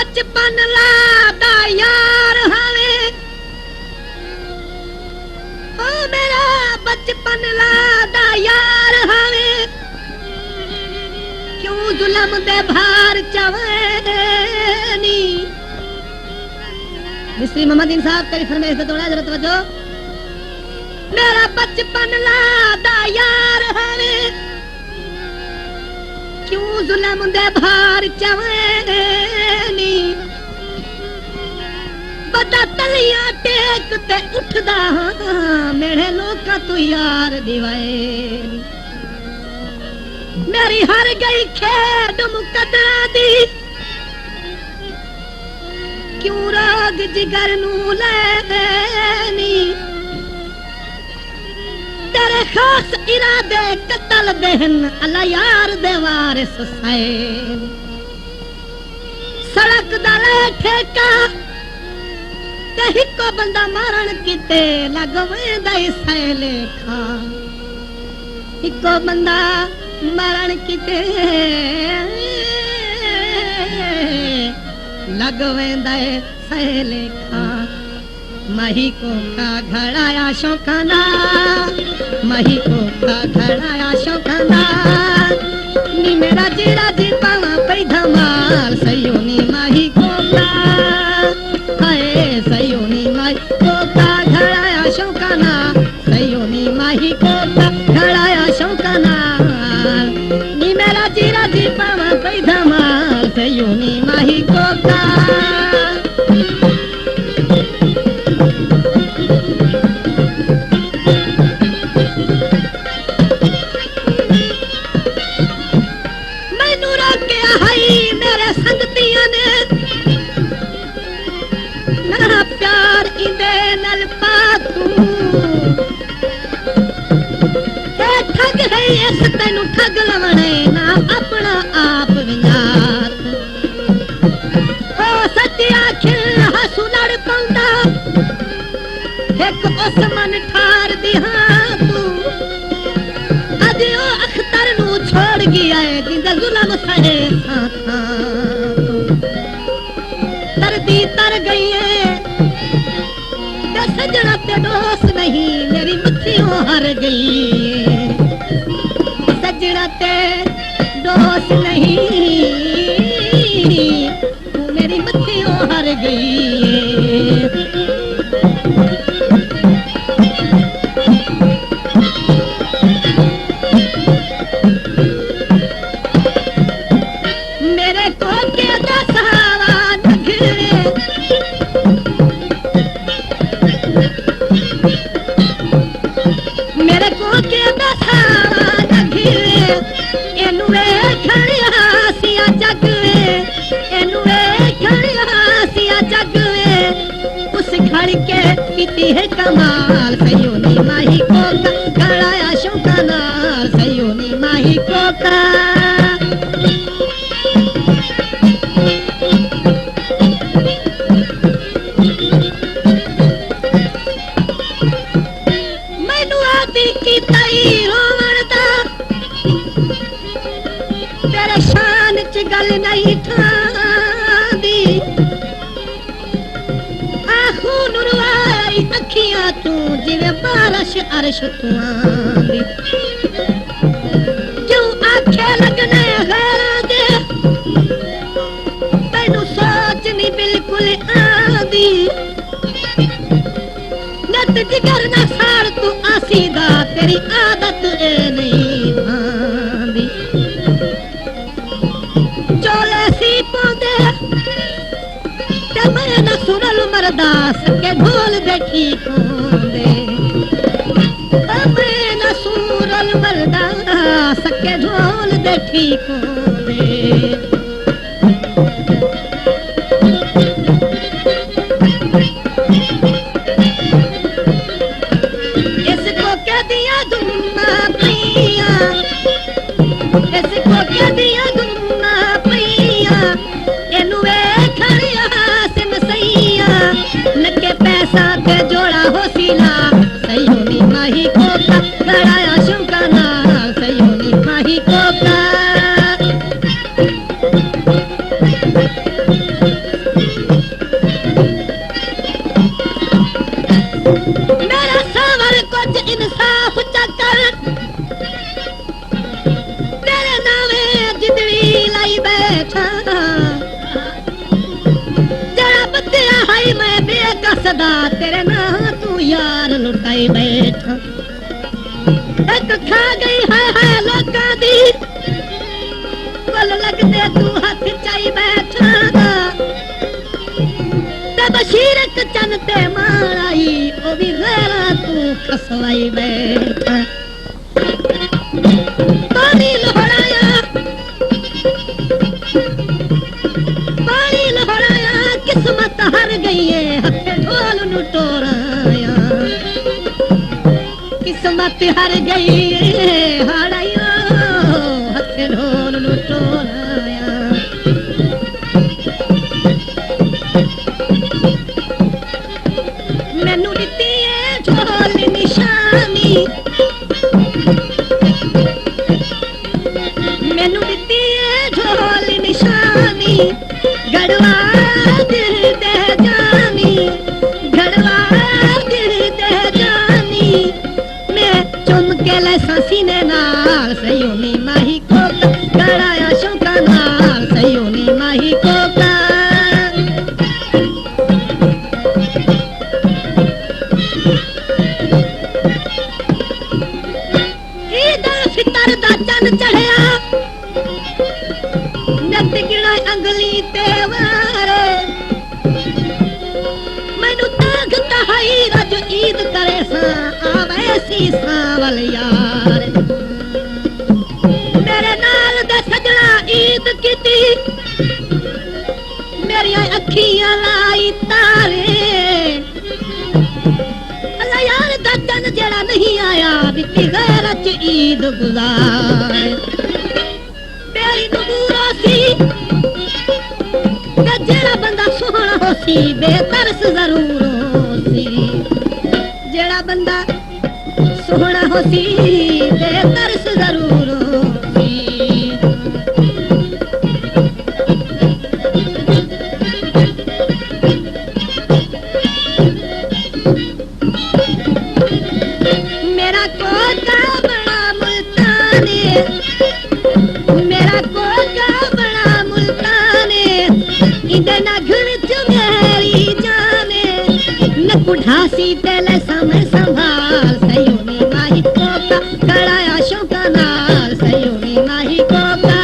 बचपन लादा यार हवे ओ मेरा बचपन लादा यार हवे क्यों जुलम दे भार चवनी मिस्त्री मोहम्मद इंसाफ तेरी फरमाइश पे थोड़ा जरा तवज्जो मेरा बचपन लादा यार हवे क्यों जुलम दे भार चवनी बदा तलिया टेक ते उठदा मेरे लोका तू यार दिवाए मेरी हर गई खेड मुकदरा दी क्यों राग जिगर नू लैनी तेरे खास इरादे कतल देहन अल्लाह यार दे वारिस हुसैन सड़क दा ठेका ते हिको बंदा मारण किते लगवेंदा सैले खा हिको बंदा मारण किते लगवेंदा सैले खा मही को का घड़ाया शौकाना मही को का घड़ाया शौकाना नी मेरा जीरा जी पावा पे धमाल सयोनी माही को का हाय सयोनी माही को का घड़ाया शौकाना सयोनी माही को का घड़ाया शौकाना नी मेरा जीरा जी पावा पे धमाल सयोनी माही को का तेनू ठग लवणे ना अपना आप विंगार ओ सच्चिया खिल हसू लड़ पौंदा एक उस मन ठार दिहा तू अज ओ अख्तर नू छोड़ गया है जिंदा जुल्म सहे साथा तरदी तर गई है ते सजना ते दोस्त नहीं मेरी मच्छियों हर गई है सजना ते दोस्त नहीं तू मेरी मच्छियों हर गई मेरे को के दसावा नगरे मेरे को के दसावा है कमाल सयोनी माही को का घड़ाया शौकाना सयोनी माही को का मैनू आदि की तई रोवणदा तेरे शान च गल नहीं ठांदी आखू नुरवाई अखियां तू जिवे बारिश अर्श तू आंदी क्यों आखे लगने गैरा दे तैनू सोच नहीं बिल्कुल आंदी नत जिगर ना साड़ तू आसीदा तेरी आदत ए नहीं भांदी चोले सी पौंदे मैं न सुरल मरदास के ढोल देखी दे मैं न सुरल मरदास के ढोल देखी दे इसको क्या दिया दुम्मा पिया इसको क्या दिया दुम्मा पिया एनुए नके पैसा के जोड़ा हो सीला सयोनी माही को का घड़ाया शौकाना सयोनी माही को का बैठा जरा बतिया हाई मैं बेकसदा तेरे ना तू यार लुटाई बैठा एक खा गई है लोका दी कल लगते तू हाथ चाई बैठा ते बशीरक चनते माराई ओ भी गैरा तू खसवाई बैठा पानी लहराया किस्मत हार गई है हथे ढोल नु टोराया किस्मत हार गई है हाराया हथे ढोल नु टोराया मैनू दिती है ढोल निशानी मैनू दिती है ढोल निशानी गड़वा दिल दे जानी गड़वा दिल दे जानी मैं चुम के ले सीने नाल सयोनी माही को गड़ाया शौका नाल सयोनी माही को फितर दा चन चढ़िया नत गिना अंगली ते वारे मैनू ताक तहाई रज ईद करे सा आवे सी सावल यार मेरे नाल दे सजना ईद कीती मेरी अखियां लाई तारे अल्लाह यार दा चन जेड़ा नहीं आया बिती गैरत ईद गुज़ार तेरी नबूरा सी जेड़ा बंदा सोहना हो सी बेतरस जरूर हो सी जेड़ा बंदा सोहना हो सी बेतरस जरूर हो सी मेरा कोका बड़ा मुल्ताने मेरा कोका बड़ा मुल्ताने इधर ना घुन मेरी जाने न कुठासी तेले समय संभाल सयोनी माही कोका गड़ाया शौका नाल सयोनी माही कोका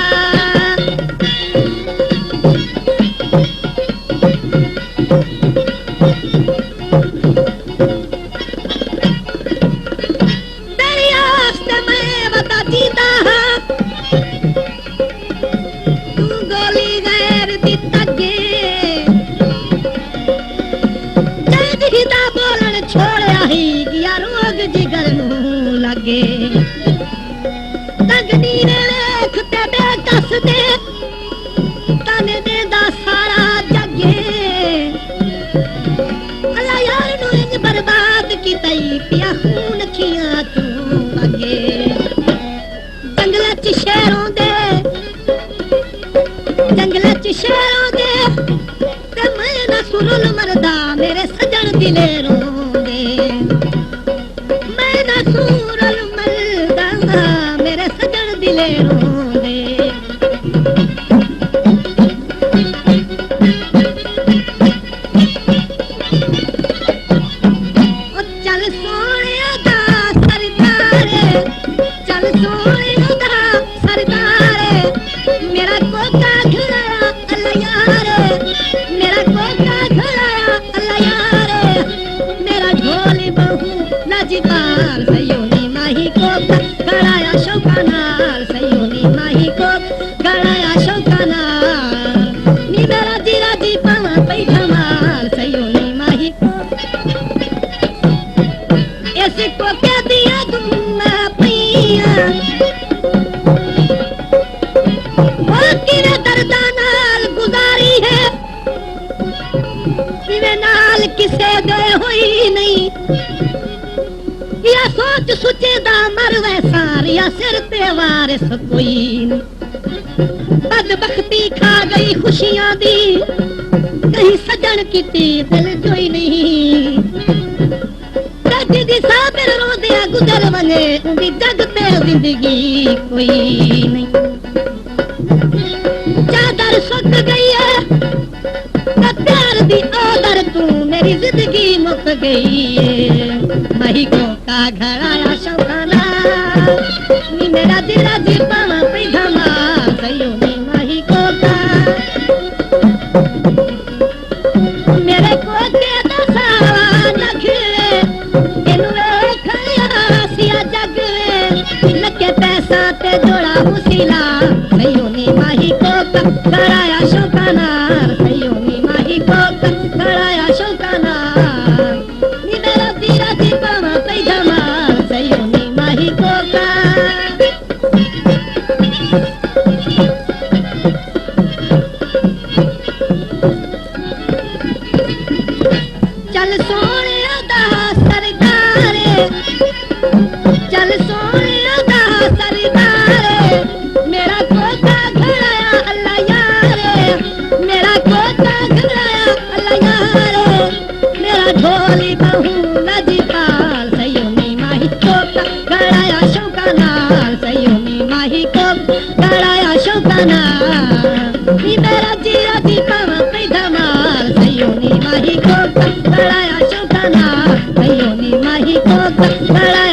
तेरी आस्ते मैं बता जीता तू गोली गैर दी तगे हिदा बोलन छोड़या ही गया रोग जिगर नू लगे तगनी ने लेख ते बेकस दे तने दे दा सारा जगे अल्लाह यार नू इंज बर्बाद की तई पिया खून खिया तू लगे जंगल च शेरों दे ते मैं ना सुरुल मरदा मेरे सजन दिले रोंदे मैं ना सुरुल मरदा मेरे सजन दिले रोंदे ओ चल सोनिया दा सरदारे चल सोनिया दा सरदारे मेरा कोका घुराया अल्लाह यार मेरा कोका घुराया अल्लाह यार मेरा ढोली बहू लजपाल सयोनी माही कोका गड़ाया शौका नाल सयोनी माही को गड़ाया शौका नाल नी मेरा जीरा जी पावा पई धमाल सयोनी माही को ऐसे को कह दिया गुम्मा पिया दर्दा नाल गुजारी है इवे नाल किसे दे हुई नहीं या सोच सुचे दा मर वैसार या सिर ते वारिस कोई नहीं बदबख्ती खा गई खुशियां दी कहीं सजन की दिल जोई नहीं दी साबिर रोदिया गुजर वने उंदी जग ते जिंदगी कोई नहीं ज्यादा सुक गई है मैं प्यार दी आदर तू मेरी जिंदगी मुक गई है महकों का घर आया शौकाना नी मेरा दिल दीपावा पे धमाल सयो नी महकों का मेरे को के दसा नखरे तेनू खया सिया जग लके पैसा ते जोड़ा मुसीला सयो नी महकों का घर आया शौकाना सयो नी महकों का घर आया शौकाना नी मेरा दिल दीपावा पे धमाल सयो नी महकों का चल सोने दा सरदारे चल सोने दा सरदारे मेरा कोका घड़ाया अल्लाह यारे मेरा कोका घड़ाया अल्लाह यारे मेरा ढोली बहू नजीपाल सयोनी माही कोका घड़ाया शौकाना सयोनी माही कोका घड़ाया शौकाना नी मेरा जीरा दीपावा पे धमाल सयोनी माही कोका घड़ाया शौकाना सयोनी माही कोका घड़ाया